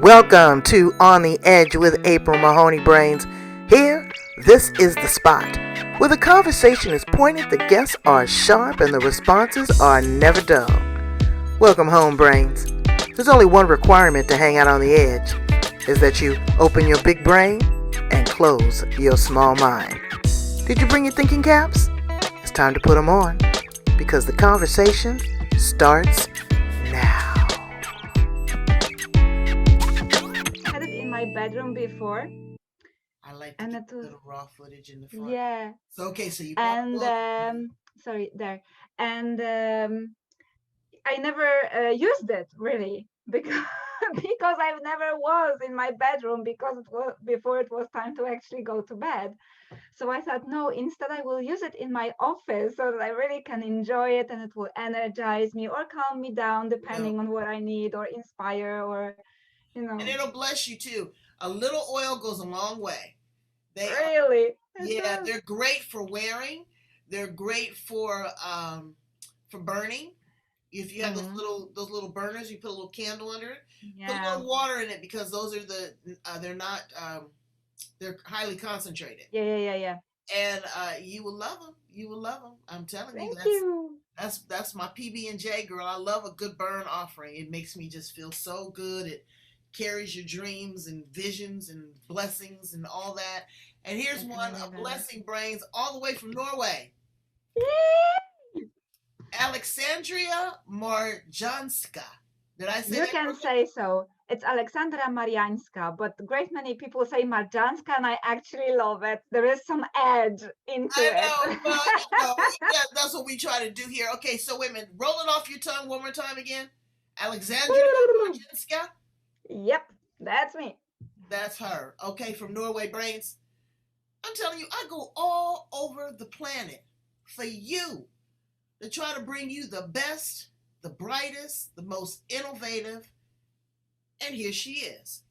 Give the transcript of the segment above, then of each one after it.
Welcome to On the Edge with April Mahoney Brains. Here, this is the spot where the conversation is pointed, the guests are sharp, and the responses are never dull. Welcome home, Brains. There's only one requirement to hang out on the edge, is that you open your big brain and close your small mind. Did you bring your thinking caps? It's time to put them on, because the conversation starts now. Had it in my bedroom before, I like to and keep it a was little raw footage in the front. yeah, So okay, so you bought a and book. sorry there, and I never used it really because because I never was in my bedroom because it was before it was time to actually go to bed. So I thought, no, instead I will use it in my office so that I really can enjoy it and it will energize me or calm me down Yeah. depending on what I need or inspire or And it'll bless you too. A little oil goes a long way. They are, really it yeah, does. they're great for wearing. They're great for burning. If you have Mm-hmm. those little burners, you put a little candle under it. Put a Yeah. little water in it because those are they're not they're highly concentrated, Yeah, yeah, yeah, yeah. and you will love them. You will love them. I'm telling you, Thank you. that's my PB&J girl. I love a good burn offering. It makes me just feel so good. It carries your dreams and visions and blessings and all that. And here's one, Definitely a does. blessing brains all the way from Norway. Alexandria Marjanska. Did I say You that can correctly? say so. It's Aleksandra Marjanska, but great many people say Marjanska, and I actually love it. There is some edge into I it. know, well, yeah, that's what we try to do here. Okay, so wait a minute. Roll it off your tongue one more time again. Alexandria Marjanska. Yep, that's me. That's her. Okay, from Norway Brains. I'm telling you, I go all over the planet for you to try to bring you the best, the brightest, the most innovative, and here she is.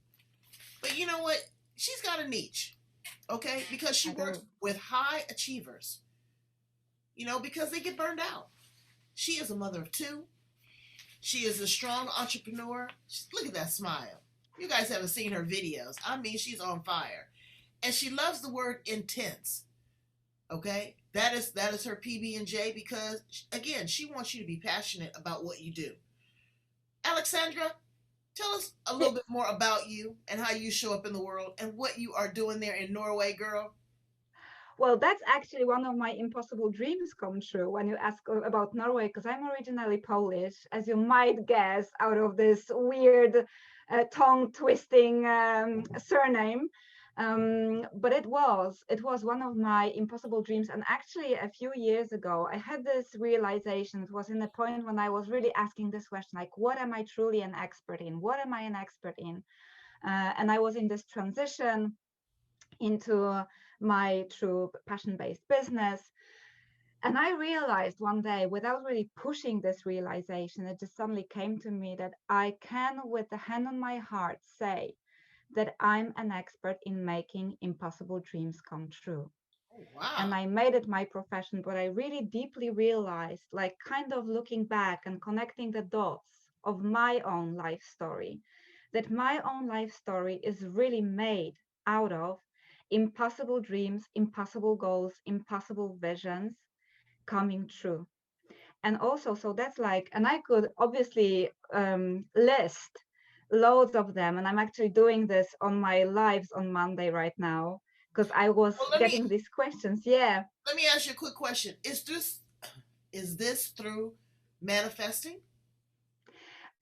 But you know what? She's got a niche, okay? Because she I works do. with high achievers, because they get burned out. She is a mother of two. She is a strong entrepreneur. Look at that smile. You guys haven't seen her videos. I mean, she's on fire. And she loves the word intense. Okay, that is her PB&J because again, she wants you to be passionate about what you do. Alexandra, tell us a little bit more about you and how you show up in the world and what you are doing there in Norway, girl. Well, that's actually one of my impossible dreams come true when you ask about Norway, because I'm originally Polish, as you might guess, out of this weird tongue twisting surname. But it was one of my impossible dreams. And actually, a few years ago, I had this realization. It was in the point when I was really asking this question, like, what am I truly an expert in? What am I an expert in? And I was in this transition into my true passion based business. And I realized one day, without really pushing this realization, it just suddenly came to me that I can, with the hand on my heart, say that I'm an expert in making impossible dreams come true. Oh wow. And I made it my profession, but I really deeply realized, like kind of looking back and connecting the dots of my own life story, that my own life story is really made out of impossible dreams, impossible goals, impossible visions coming true. And also, so that's like, and I could obviously list loads of them. And I'm actually doing this on my lives on Monday right now because I was Well, getting these questions. Yeah. let me ask you a quick question. Is this through manifesting?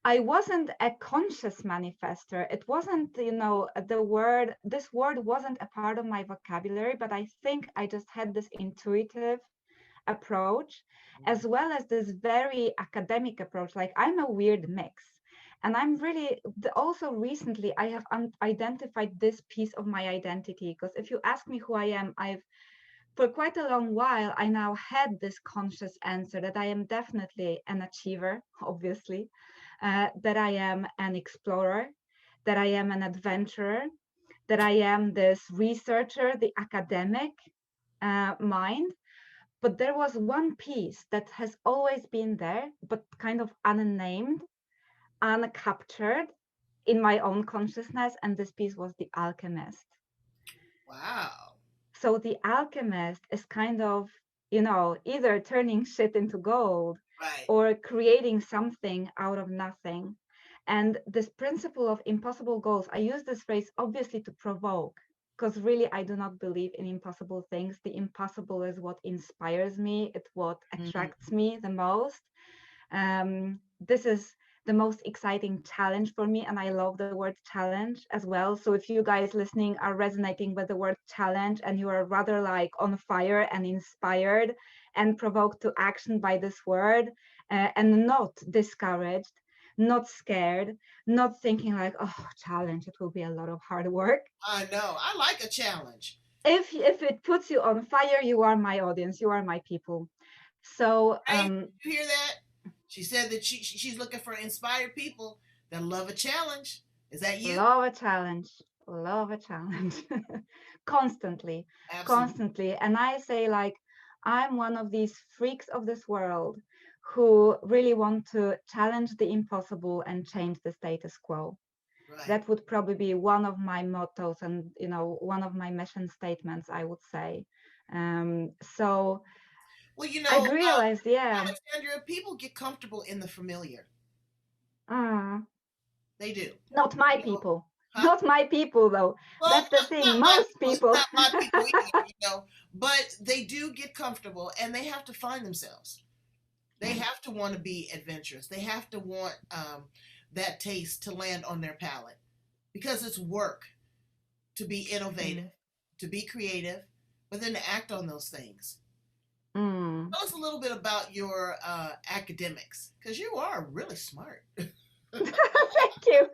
I wasn't a conscious manifester. It wasn't, this word wasn't a part of my vocabulary, but I think I just had this intuitive approach as well as this very academic approach. Like I'm a weird mix. And I'm really also recently I have identified this piece of my identity because if you ask me who I am, I've for quite a long while I now had this conscious answer that I am definitely an achiever, obviously, that I am an explorer, that I am an adventurer, that I am this researcher, the academic mind. But there was one piece that has always been there, but kind of unnamed, uncaptured, in my own consciousness, and this piece was The Alchemist. Wow. So The Alchemist is kind of, either turning shit into gold Right. or creating something out of nothing. And this principle of impossible goals, I use this phrase obviously to provoke, because really I do not believe in impossible things. The impossible is what inspires me, it's what Mhm. attracts me the most. This is the most exciting challenge for me, and I love the word challenge as well. So if you guys listening are resonating with the word challenge and you are rather like on fire and inspired and provoked to action by this word, and not discouraged, not scared, not thinking like, oh, challenge, it will be a lot of hard work. I know. I like a challenge. If it puts you on fire, you are my audience, you are my people. So Hey, did you hear that? She said that she's looking for inspired people that love a challenge. Is that you? love a challenge, love a challenge. Constantly, Absolutely. constantly. And I say, like, I'm one of these freaks of this world who really want to challenge the impossible and change the status quo. Right. That would probably be one of my mottos and, one of my mission statements, I would say. So Well, I've realized, yeah, Alexandria, people get comfortable in the familiar. mm, They do. not my You know, people. huh? Not my people, though. Well, That's the thing. Most people. not my people either, but they do get comfortable and they have to find themselves. They Yeah. have to want to be adventurous. They have to want that taste to land on their palate because it's work to be innovative, Mm. to be creative, but then to act on those things. Mm. Tell us a little bit about your academics because you are really smart. Thank you.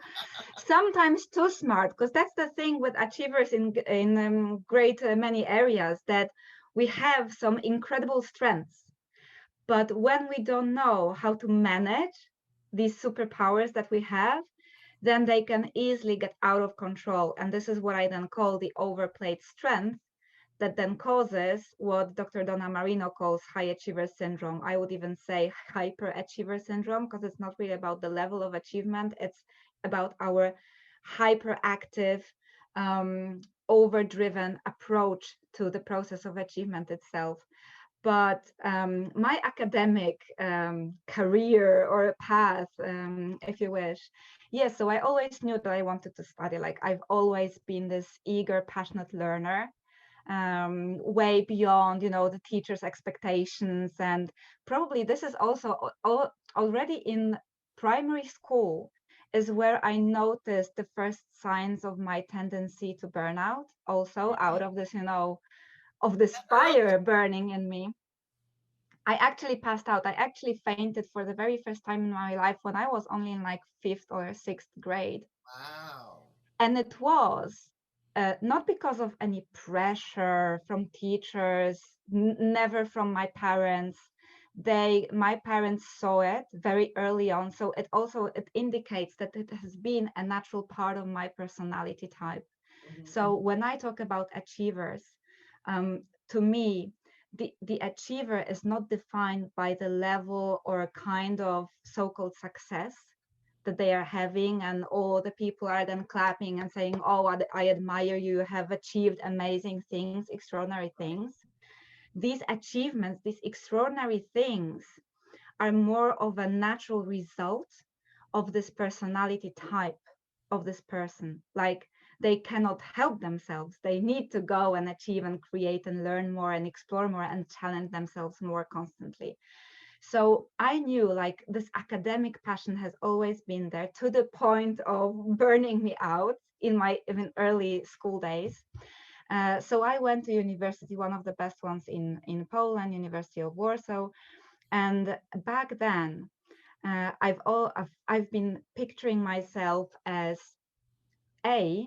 Sometimes too smart, because that's the thing with achievers in great many areas, that we have some incredible strengths, but when we don't know how to manage these superpowers that we have, then they can easily get out of control. And this is what I then call the overplayed strength, that then causes what Dr. Donna Marino calls high achiever syndrome. I would even say hyperachiever syndrome, because it's not really about the level of achievement, it's about our hyperactive, um, overdriven approach to the process of achievement itself. But my academic career or path, if you wish, yes, so I always knew that I wanted to study. Like, I've always been this eager, passionate learner, way beyond, the teacher's expectations. And probably this is also already in primary school is where I noticed the first signs of my tendency to burn out, also out of this, of this Early. fire burning in me. I actually passed out. I actually fainted for the very first time in my life when I was only in like fifth or sixth grade. Wow. And it was not because of any pressure from teachers, never from my parents. My parents saw it very early on. So it indicates that it has been a natural part of my personality type. Mhm. So when I talk about achievers, to me, the achiever is not defined by the level or kind of so-called success that they are having, and all the people are then clapping and saying, oh, I admire you, you have achieved amazing things, extraordinary things. These achievements, these extraordinary things, are more of a natural result of this personality type of this person. Like, they cannot help themselves. They need to go and achieve and create and learn more and explore more and challenge themselves more constantly. So I knew, like, this academic passion has always been there, to the point of burning me out in my even early school days. So I went to university, one of the best ones in Poland, University of Warsaw. And back then, I've been picturing myself as a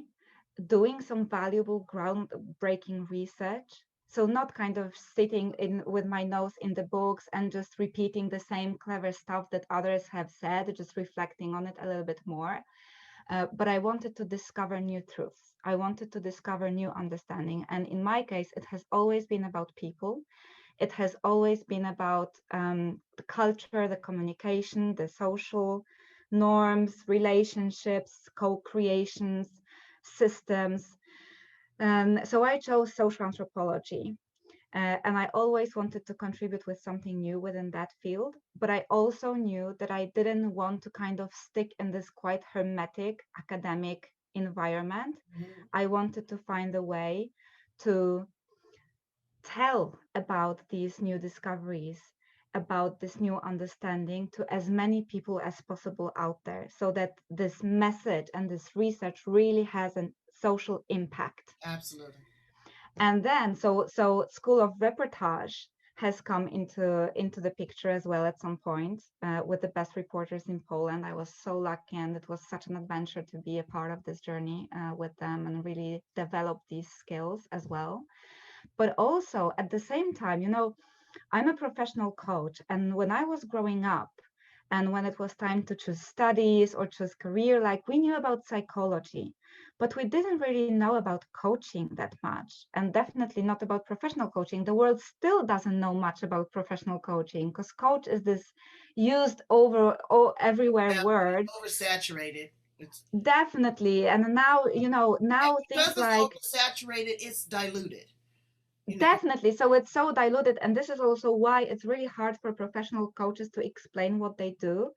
doing some valuable groundbreaking research. So not kind of sitting in with my nose in the books and just repeating the same clever stuff that others have said, just reflecting on it a little bit more. But I wanted to discover new truths. I wanted to discover new understanding. And in my case, it has always been about people. It has always been about the culture, the communication, the social norms, relationships, co-creations, systems. So I chose social anthropology. And I always wanted to contribute with something new within that field. But I also knew that I didn't want to kind of stick in this quite hermetic academic environment. Mhm. I wanted to find a way to tell about these new discoveries, about this new understanding to as many people as possible out there, so that this message and this research really has a social impact. Absolutely. And then so school of reportage has come into the picture as well at some point, with the best reporters in Poland. I was so lucky, and it was such an adventure to be a part of this journey with them and really develop these skills as well. But also at the same time, I'm a professional coach, and when I was growing up and when it was time to choose studies or choose career, like, we knew about psychology, but we didn't really know about coaching that much, and definitely not about professional coaching. The world still doesn't know much about professional coaching, because coach is this used over everywhere Yeah, word. oversaturated. It's Definitely. And now, now things because it's like, oversaturated, it's diluted. You know, definitely. So it's so diluted. And this is also why it's really hard for professional coaches to explain what they do,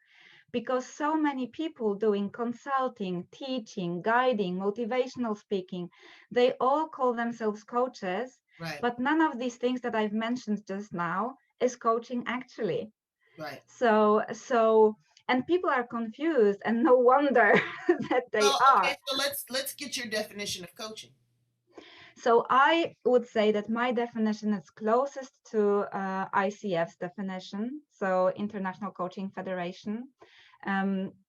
because so many people doing consulting, teaching, guiding, motivational speaking, they all call themselves coaches, right, but none of these things that I've mentioned just now is coaching actually. right. So, and people are confused, and no wonder that they Well, are. okay, so let's get your definition of coaching. So I would say that my definition is closest to ICF's definition, so International Coaching Federation.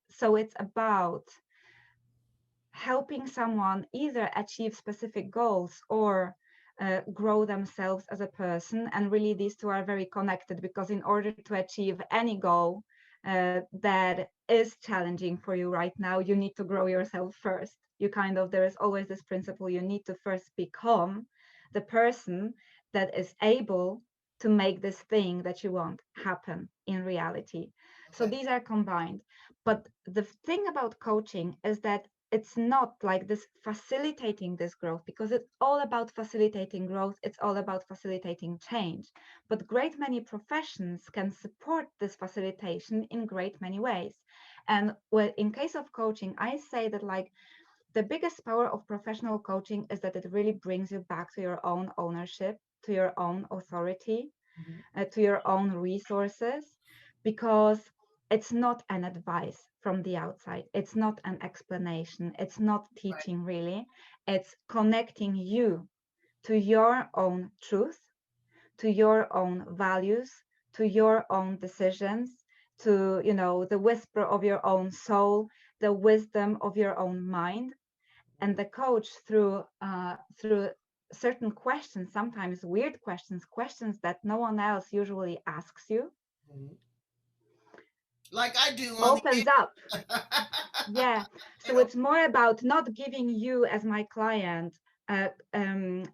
So it's about helping someone either achieve specific goals or grow themselves as a person. And really, these two are very connected, because in order to achieve any goal that is challenging for you right now, you need to grow yourself first. There is always this principle: you need to first become the person that is able to make this thing that you want happen in reality. So Okay, these are combined. But the thing about coaching is that it's not like this facilitating this growth, because it's all about facilitating growth, it's all about facilitating change. But great many professions can support this facilitation in great many ways. And well, in case of coaching, I say that, like, the biggest power of professional coaching is that it really brings you back to your own ownership, to your own authority, hmm, to your own resources, because it's not an advice from the outside, it's not an explanation, it's not right, teaching really. It's connecting you to your own truth, to your own values, to your own decisions, to the whisper of your own soul, the wisdom of your own mind. And the coach, through certain questions, sometimes weird questions that no one else usually asks you, hmm, like I do on the opens up. air. Yeah. You So know, it's more about not giving you as my client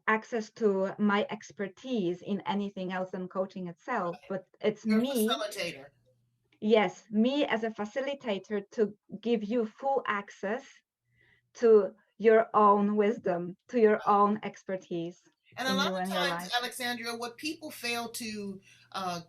access to my expertise in anything else than coaching itself, but it's you're a me. facilitator. Yes, me as a facilitator, to give you full access to your own wisdom, to your own expertise And a in lot you and of your times, life. Alexandria, what people fail to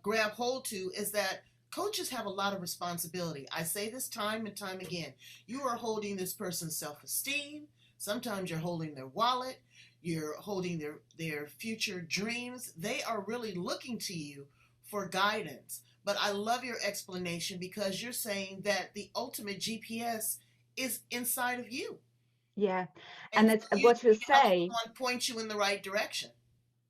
grab hold to is that coaches have a lot of responsibility. I say this time and time again. You are holding this person's self esteem. Sometimes you're holding their wallet. You're holding their future dreams. They are really looking to you for guidance. But I love your explanation, because you're saying that the ultimate GPS is inside of you. Yeah. And And so it's you what you need to have say. someone point you in the right direction.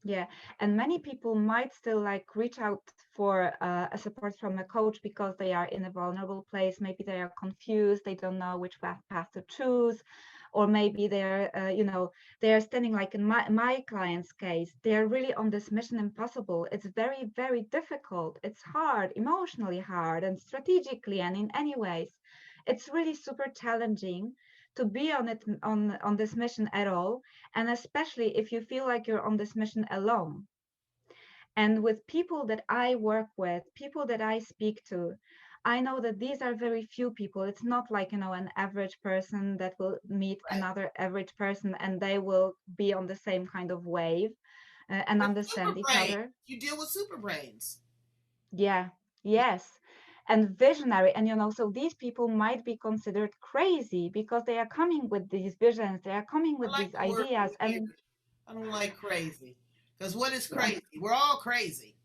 Yeah, and many people might still like reach out for a support from a coach because they are in a vulnerable place. Maybe they are confused, they don't know which path to choose, or maybe they're, they are standing, like in my client's case, they are really on this mission impossible. It's very, very difficult. It's hard, emotionally hard, and strategically, and in any ways, it's really super challenging to be on it on this mission at all, and especially if you feel like you're on this mission alone. And with people that I work with, people that I speak to, I know that these are very few people. It's not like, an average person that will meet Right. another average person and they will be on the same kind of wave and But understand super each brain, other. you deal with super brains. Yeah, yes. And visionary. And, so these people might be considered crazy because they are coming with these visions, they are coming I with like these the word ideas. weird. And I don't like crazy. Because what is yeah, crazy? We're all crazy.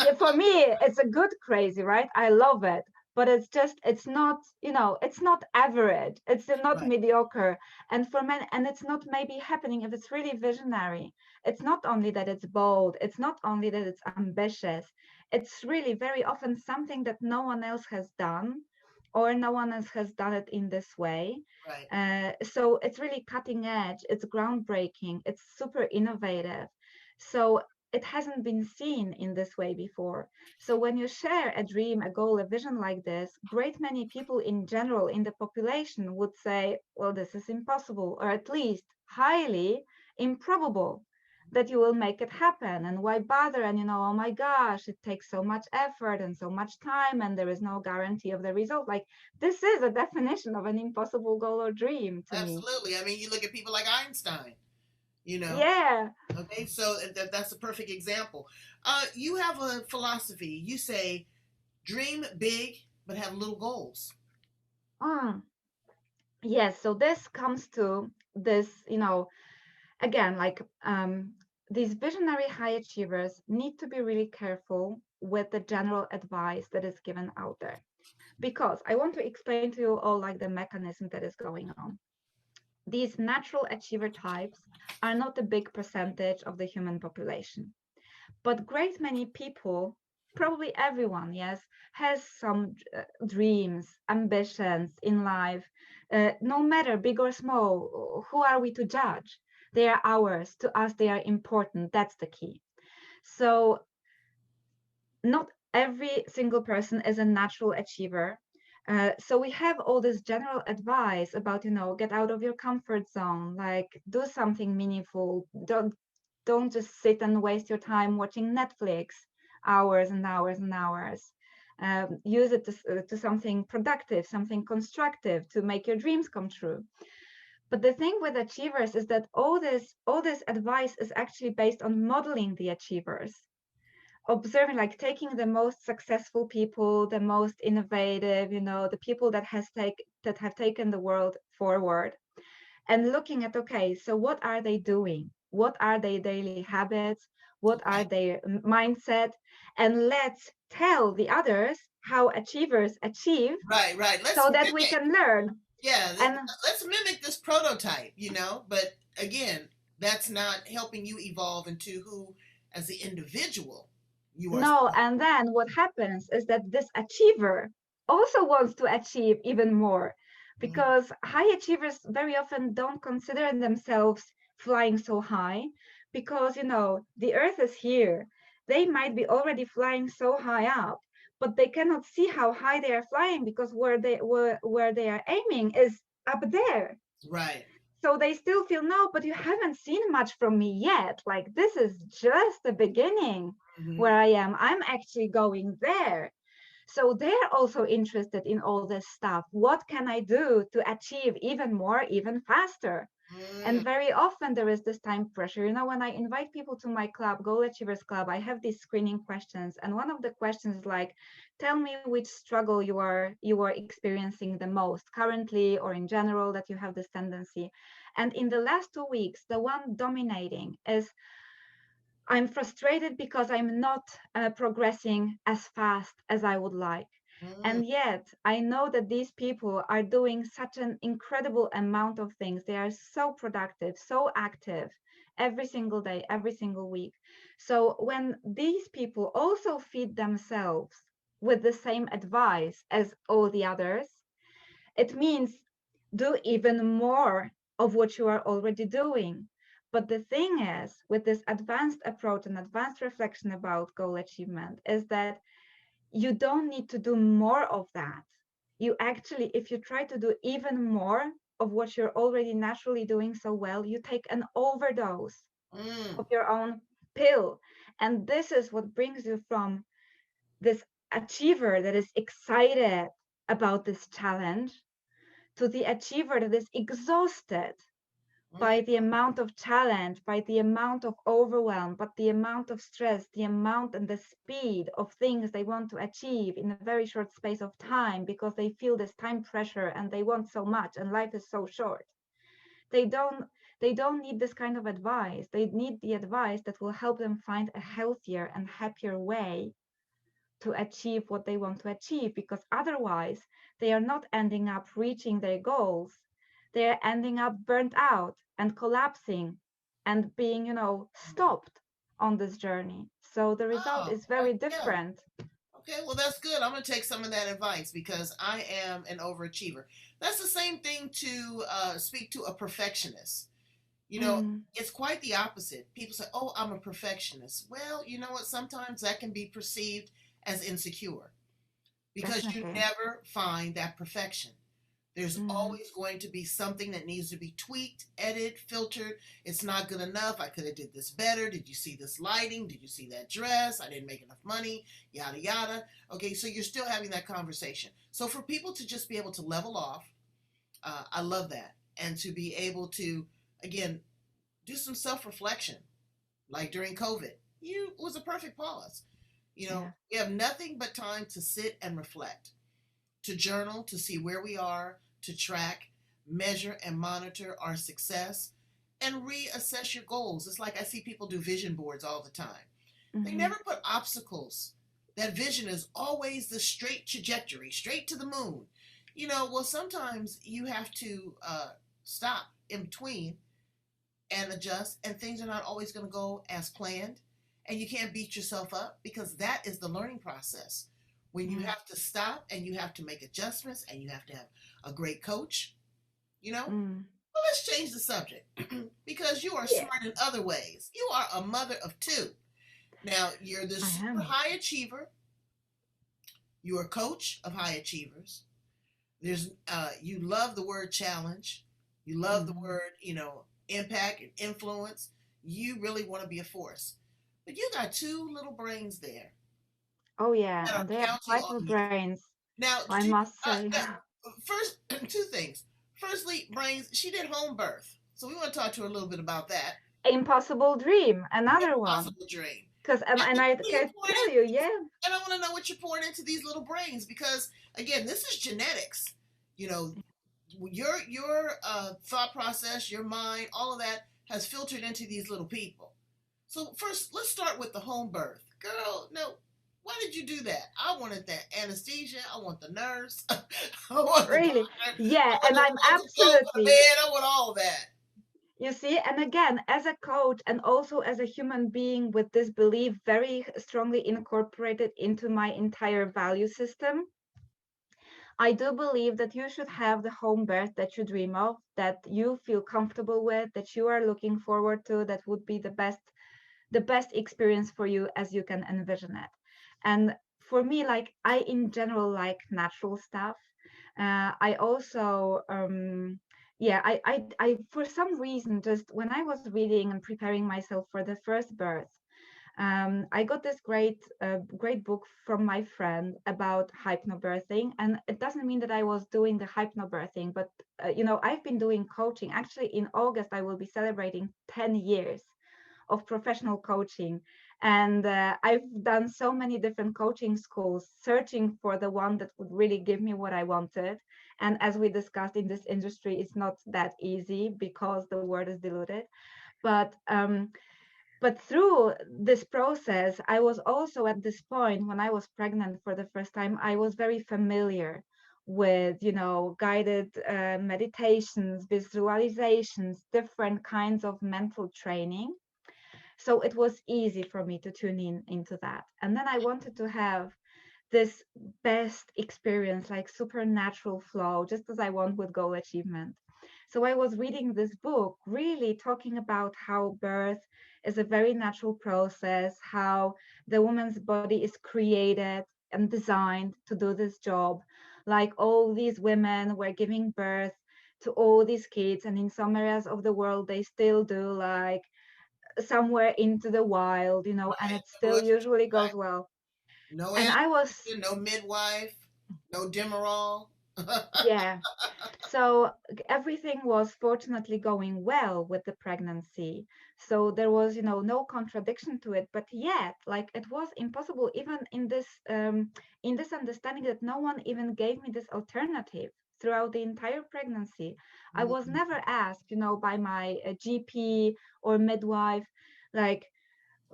yeah, for me it's a good crazy, right? I love it, but it's not, it's not average, it's not Right, mediocre. And for men, and it's not maybe happening if it's really visionary. It's not only that it's bold, it's not only that it's ambitious, it's really very often something that no one else has done, or no one else has done it in this way. right. So it's really cutting edge, it's groundbreaking, it's super innovative. So it hasn't been seen in this way before. So when you share a dream, a goal, a vision like this, great many people in general in the population would say, well, this is impossible, or at least highly improbable that you will make it happen. And why bother? And oh my gosh, it takes so much effort and so much time, and there is no guarantee of the result. Like, this is a definition of an impossible goal or dream to me. Absolutely. I mean, you look at people like Einstein, you know. Yeah. Okay, so that's a perfect example. You have a philosophy. You say, dream big, but have little goals. Mm. Yes, so this comes to this, again, like these visionary high achievers need to be really careful with the general advice that is given out there. Because I want to explain to you all like the mechanism that is going on. These natural achiever types are not a big percentage of the human population, but great many people, probably everyone, yes, has some dreams, ambitions in life, no matter big or small. Who are we to judge? They are ours. To us, they are important. That's the key. So not every single person is a natural achiever. So we have all this general advice about, get out of your comfort zone, like do something meaningful. Don't just sit and waste your time watching Netflix hours and hours and hours. Use it to something productive, something constructive to make your dreams come true. But the thing with achievers is that all this advice is actually based on modeling the achievers, observing, like taking the most successful people, the most innovative, the people that have taken the world forward, and looking at, okay, so what are they doing, what are their daily habits, what are Right, their mindset, and let's tell the others how achievers achieve right, right. Let's so that we mimic. can learn. Yeah, And let's mimic this prototype, But again, that's not helping you evolve into who, as the individual, you are. no, and then what happens is that this achiever also wants to achieve even more, Mhm. because high achievers very often don't consider themselves flying so high, because the earth is here. They might be already flying so high up, but they cannot see how high they are flying, because where they are aiming is up there. Right. So they still feel, no, but you haven't seen much from me yet. Like, this is just the beginning Hmm. where I am. I'm actually going there. So they're also interested in all this stuff. What can I do to achieve even more, even faster? Mm. And very often there is this time pressure. When I invite people to my club, Goal Achievers Club, I have these screening questions. And one of the questions is like, tell me which struggle you are experiencing the most currently or in general, that you have this tendency. And in the last 2 weeks, the one dominating is, I'm frustrated because I'm not progressing as fast as I would like. Mm. And yet, I know that these people are doing such an incredible amount of things. They are so productive, so active every single day, every single week. So, when these people also feed themselves with the same advice as all the others, it means do even more of what you are already doing. But the thing is, with this advanced approach and advanced reflection about goal achievement, is that you don't need to do more of that. You actually, if you try to do even more of what you're already naturally doing so well, you take an overdose Mm. of your own pill. And this is what brings you from this achiever that is excited about this challenge to the achiever that is exhausted by the amount of challenge, by the amount of overwhelm, but the amount of stress, the amount and the speed of things they want to achieve in a very short space of time because they feel this time pressure and they want so much and life is so short. They don't they don't need this kind of advice. They need the advice that will help them find a healthier and happier way to achieve what they want to achieve, because otherwise they are not ending up reaching their goals. They're ending up burnt out and collapsing and being, stopped on this journey. So the result Oh, is very yeah. different. Okay, well, that's good. I'm going to take some of that advice because I am an overachiever. That's the same thing to speak to a perfectionist. You know, Mm, it's quite the opposite. People say, oh, I'm a perfectionist. Well, you know what? Sometimes that can be perceived as insecure because you definitely. never find that perfection. There's Mm, always going to be something that needs to be tweaked, edited, filtered. It's not good enough. I could have did this better. Did you see this lighting? Did you see that dress? I didn't make enough money. Yada yada. Okay, so you're still having that conversation. So for people to just be able to level off, I love that, and to be able to again do some self-reflection, like during COVID. You it was a perfect pause. You know, yeah. we have nothing but time to sit and reflect, to journal, to see where we are, to track, measure, and monitor our success, and reassess your goals. It's like I see people do vision boards all the time. They Hmm. never put obstacles. That vision is always the straight trajectory, straight to the moon. Well, sometimes you have to stop in between and adjust, and things are not always going to go as planned. And you can't beat yourself up because that is the learning process. When you Yeah. have to stop and you have to make adjustments and you have to have a great coach, you know? Mm, Well, let's change the subject because you are yeah, smart in other ways. You are a mother of two. Now, you're the I super am. high achiever, you're a coach of high achievers. You love the word challenge, you love the Mm. word, impact and influence. You really want to be a force, but you got two little brains there Oh, yeah. that are And they are counting vital on you. brains, Now, I must say. first, two things. Firstly, brains. She did home birth, so we want to talk to her a little bit about that. Impossible dream, another one. Impossible dream. Because and, And and what I are you can pouring tell in? you, yeah. And I want to know what you're pouring into these little brains because, again, this is genetics. You know, your thought process, your mind, all of that has filtered into these little people. So first, let's start with the home birth. Girl, no, why did you do that? I wanted that anesthesia. I want the nurse. I want the Really, doctor. I yeah, want and the I'm stethoscope for the absolutely, bed. I want all that. you see, and again, as a coach and also as a human being with this belief very strongly incorporated into my entire value system, I do believe that you should have the home birth that you dream of, that you feel comfortable with, that you are looking forward to, that would be the best experience for you as you can envision it. And for me, like I in general like natural stuff. I also yeah, I for some reason, just when I was reading and preparing myself for the first birth, I got this great book from my friend about hypnobirthing, and it doesn't mean that I was doing the hypnobirthing, but I've been doing coaching. Actually, in August, I will be celebrating 10 years of professional coaching, and I've done so many different coaching schools, searching for the one that would really give me what I wanted. And as we discussed in this industry, it's not that easy because the word is diluted. But through this process, I was also at this point when I was pregnant for the first time, I was very familiar with, guided meditations, visualizations, different kinds of mental training. So it was easy for me to tune in into that. And then I wanted to have this best experience, like supernatural flow, just as I want with goal achievement. So I was reading this book, really talking about how birth is a very natural process, how the woman's body is created and designed to do this job. Like all these women were giving birth to all these kids, and in some areas of the world, they still do, like somewhere into the wild, and Right. it The still West usually Virginia, goes well. No And I was, anesthesia, no midwife, no Demerol. yeah. So everything was fortunately going well with the pregnancy. So there was, no contradiction to it. But yet, like it was impossible, even in this understanding that no one even gave me this alternative throughout the entire pregnancy. I was Mm, never asked, by my GP or midwife, like,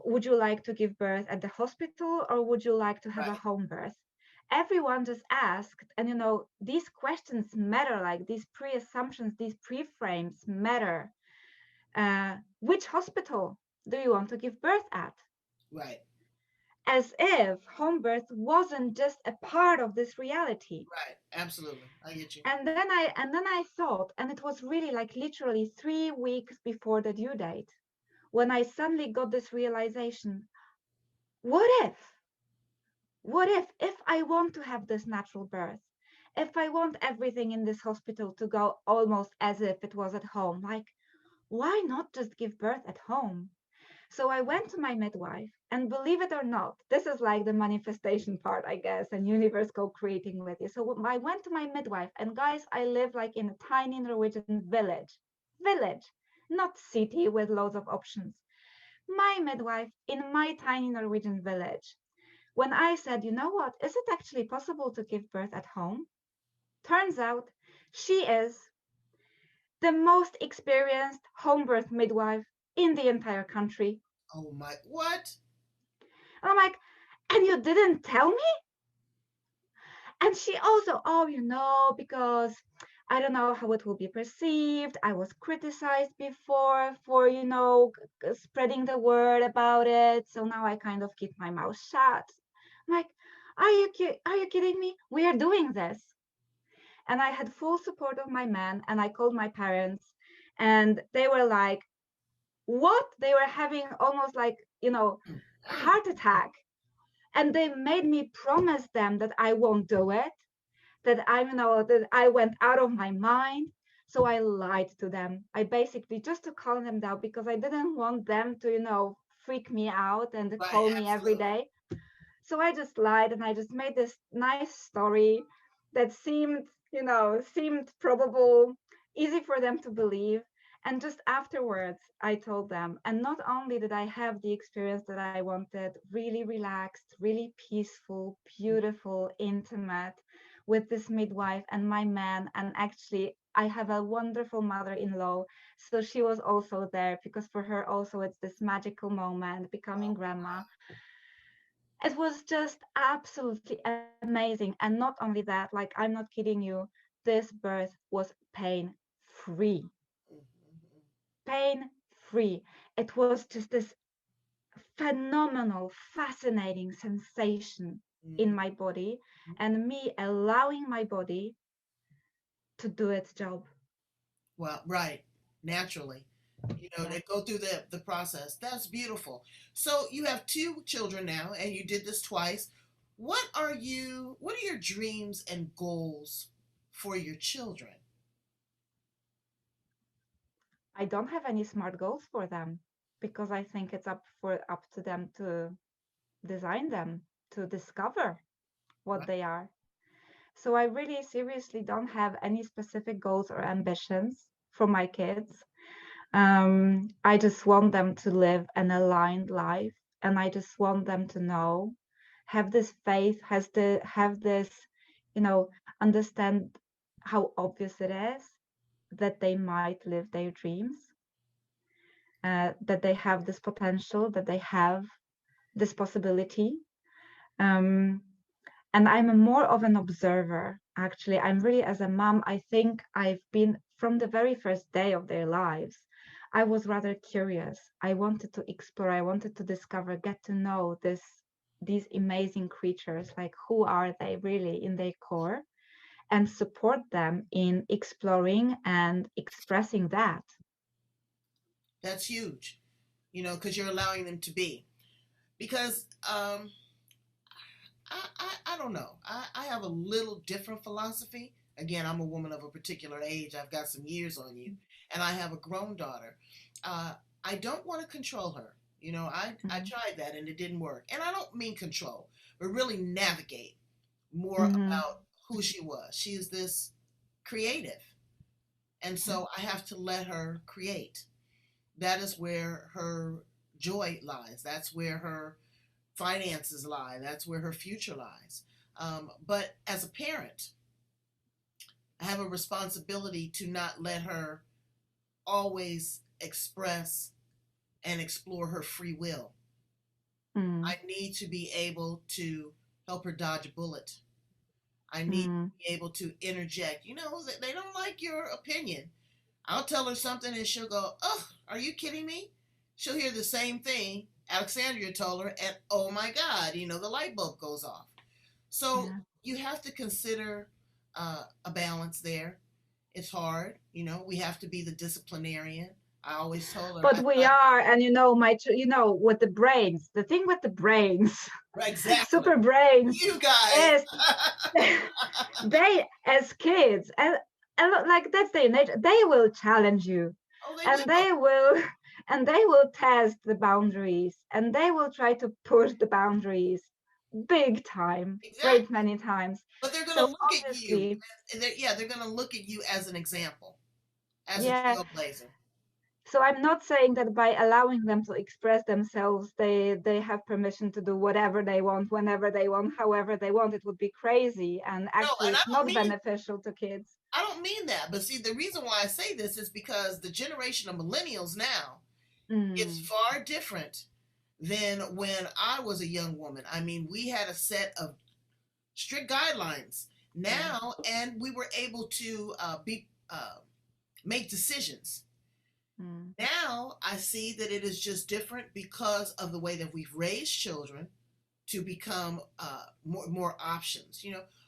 would you like to give birth at the hospital or would you like to have a right, home birth? Everyone just asked, and these questions matter, like these pre-assumptions, these pre-frames matter. Which hospital do you want to give birth at? right, As if home birth wasn't just a part of this reality. right. Absolutely. I get you. And then I thought, and it was really like literally 3 weeks before the due date, when I suddenly got this realization: what if I want to have this natural birth, if I want everything in this hospital to go almost as if it was at home, like, why not just give birth at home? So I went to my midwife, and believe it or not, this is like the manifestation part, I guess, and universe co-creating with you. So I went to my midwife, and guys, I live like in a tiny Norwegian village, not city with loads of options. My midwife in my tiny Norwegian village, when I said, you know what, is it actually possible to give birth at home? Turns out she is the most experienced home birth midwife in the entire country. Oh my, what? And I'm like, and you didn't tell me? And she also, oh, because I don't know how it will be perceived. I was criticized before for, spreading the word about it. So now I kind of keep my mouth shut. I'm like, are you kidding me? We are doing this. And I had full support of my man, and I called my parents, and they were like, what? They were having almost like, heart attack. And they made me promise them that I won't do it, that I went out of my mind. So I lied to them. I basically, just to calm them down, because I didn't want them to, freak me out and Right, call me every absolutely. day. So I just lied, and I just made this nice story that seemed probable, easy for them to believe. And just afterwards, I told them. And not only did I have the experience that I wanted, really relaxed, really peaceful, beautiful, intimate, with this midwife and my man. And actually, I have a wonderful mother-in-law. So she was also there, because for her also it's this magical moment, becoming Oh, grandma. It was just absolutely amazing. And not only that, like, I'm not kidding you, this birth was pain free. mm, mm, Pain free. It was just this phenomenal, fascinating sensation mm, in mm. my body, and me allowing my body to do its job. Well, right, naturally. Yeah. They go through the process. That's beautiful. So you have two children now, and you did this twice. What are your dreams and goals for your children? I don't have any smart goals for them, because I think it's up to them to design them, to discover what Right. they are. So I really seriously don't have any specific goals or ambitions for my kids. I just want them to live an aligned life, and I just want them to know, have this faith, have this, you know, understand how obvious it is that they might live their dreams, that they have this potential, that they have this possibility. Um, and I'm more of an observer, actually. I'm really, as a mom, I think I've been, from the very first day of their lives, I was rather curious. I wanted to explore, I wanted to discover, get to know these amazing creatures, like, who are they really in their core, and support them in exploring and expressing that. That's huge, because you're allowing them to be. Because I don't know. I have a little different philosophy. Again, I'm a woman of a particular age. I've got some years on you, and I have a grown daughter. Uh, I don't want to control her. I Mm-hmm. tried that and it didn't work. And I don't mean control, but really navigate more Mm-hmm. about who she was. She is this creative. And so I have to let her create. That is where her joy lies. That's where her finances lie. That's where her future lies. But as a parent, I have a responsibility to not let her always express and explore her free will. Mm-hmm. I need to be able to help her dodge a bullet. I need Mm-hmm. to be able to interject. They don't like your opinion. I'll tell her something and she'll go, "Oh, are you kidding me?" She'll hear the same thing Alexandria told her, and oh my God, the light bulb goes off. So Yeah. you have to consider a balance there. It's hard. We have to be the disciplinarian. I always told her, But we are, and with the brains, the thing with the brains, exactly. super brains, You guys. is they, as kids, and like that's their nature, they will challenge you, Oh, they and will. they will, and they will test the boundaries, and they will try to push the boundaries big time, great Exactly. many times. But they're going to So look at you. obviously, They're going to look at you as an example, as a yeah. trailblazer. So I'm not saying that by allowing them to express themselves, they have permission to do whatever they want, whenever they want, however they want. It would be crazy, and No, actually, and it's not beneficial to kids. I don't mean that. But see, the reason why I say this is because the generation of millennials now is Mm, far different than when I was a young woman. I mean, we had a set of strict guidelines yeah. now, and we were able to be make decisions. Mm, Now I see that it is just different because of the way that we've raised children to become more options.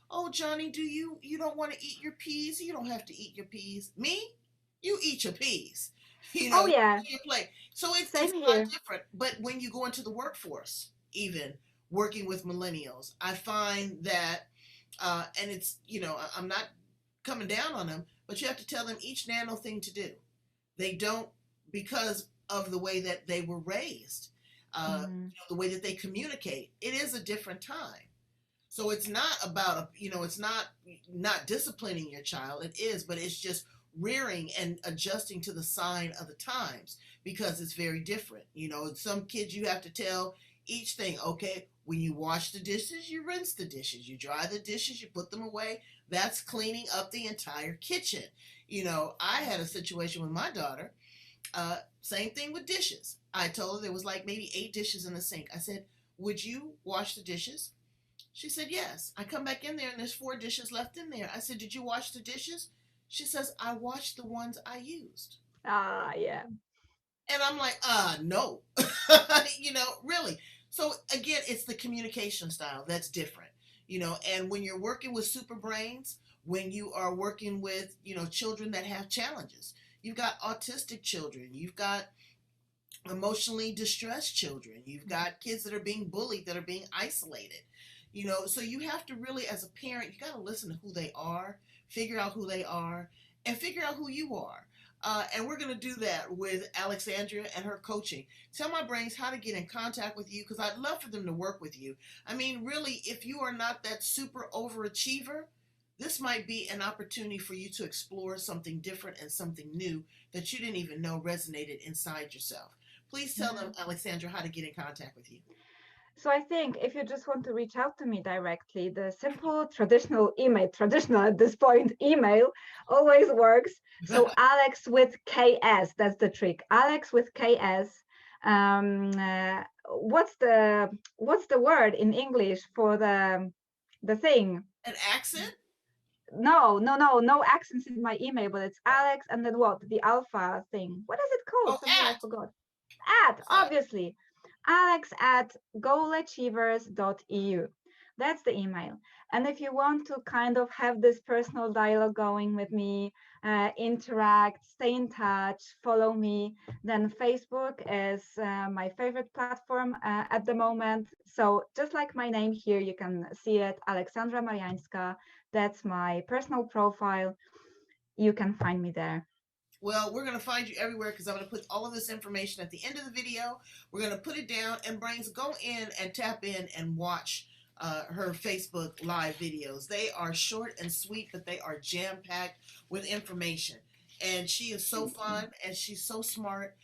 Oh Johnny, do you don't want to eat your peas? You don't have to eat your peas. Me, you eat your peas. oh You yeah, eat your plate. So it's same a lot here. different. But when you go into the workforce, even working with millennials, I find that, and it's I'm not coming down on them, but you have to tell them each nano thing to do. They don't, because of the way that they were raised, Mm, the way that they communicate. It is a different time. So it's not about it's not disciplining your child. It is, but it's just rearing and adjusting to the sign of the times because it's very different. Some kids you have to tell each thing. Okay, when you wash the dishes, you rinse the dishes, you dry the dishes, you put them away. That's cleaning up the entire kitchen. I had a situation with my daughter. Same thing with dishes. I told her there was like maybe 8 dishes in the sink. I said, "Would you wash the dishes?" She said, "Yes." I come back in there and there's 4 dishes left in there. I said, "Did you wash the dishes?" She says, "I washed the ones I used." yeah. And I'm like, no. Really. So again, it's the communication style that's different. And when you're working with super brains, when you are working with, children that have challenges, you've got autistic children, you've got emotionally distressed children, you've got kids that are being bullied, that are being isolated. So you have to really, as a parent, you got to listen to who they are, figure out who they are, and figure out who you are. And we're going to do that with Alexandria and her coaching. Tell my brains how to get in contact with you because I'd love for them to work with you. I mean, really, if you are not that super overachiever, this might be an opportunity for you to explore something different and something new that you didn't even know resonated inside yourself. Please tell Yeah. them, Alexandra, how to get in contact with you. So I think if you just want to reach out to me directly, the simple traditional email, traditional at this point, email always works. So Alex with KS, that's the trick. Alex with KS. Um, uh, what's the word in English for the thing? An accent? No, no, no, no accents in my email, but it's Oh, Alex and then what? The alpha thing. What is it called? oh, Somehow I at. forgot. Sorry. Obviously, Alex at goalachievers.eu. That's the email. And if you want to kind of have this personal dialogue going with me, interact, stay in touch, follow me, then Facebook is my favorite platform at the moment. So just like my name here, you can see it, Aleksandra Marjanska. That's my personal profile. You can find me there. Well, we're going to find you everywhere because I'm going to put all of this information at the end of the video. We're going to put it down, and Brains, go in and tap in and watch her Facebook live videos. They are short and sweet, but they are jam-packed with information. And she is so Thank you. fun, and she's so smart,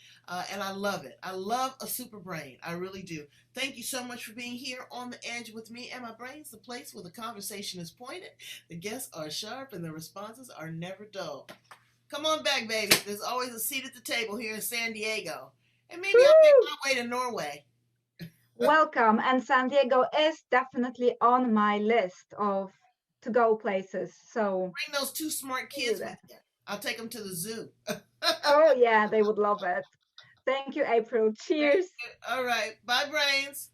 and I love it. I love a super brain. I really do. Thank you so much for being here on the edge with me and my brains, the place where the conversation is pointed, the guests are sharp, and the responses are never dull. Come on back, baby. There's always a seat at the table here in San Diego. And maybe I'll make Woo! my way to Norway. Welcome. And San Diego is definitely on my list of to go places. So Bring those two smart see you kids with there. you. I'll take them to the zoo. Oh, yeah, they would love it. Thank you, April. Thank Cheers. you. All right. Bye, Brains.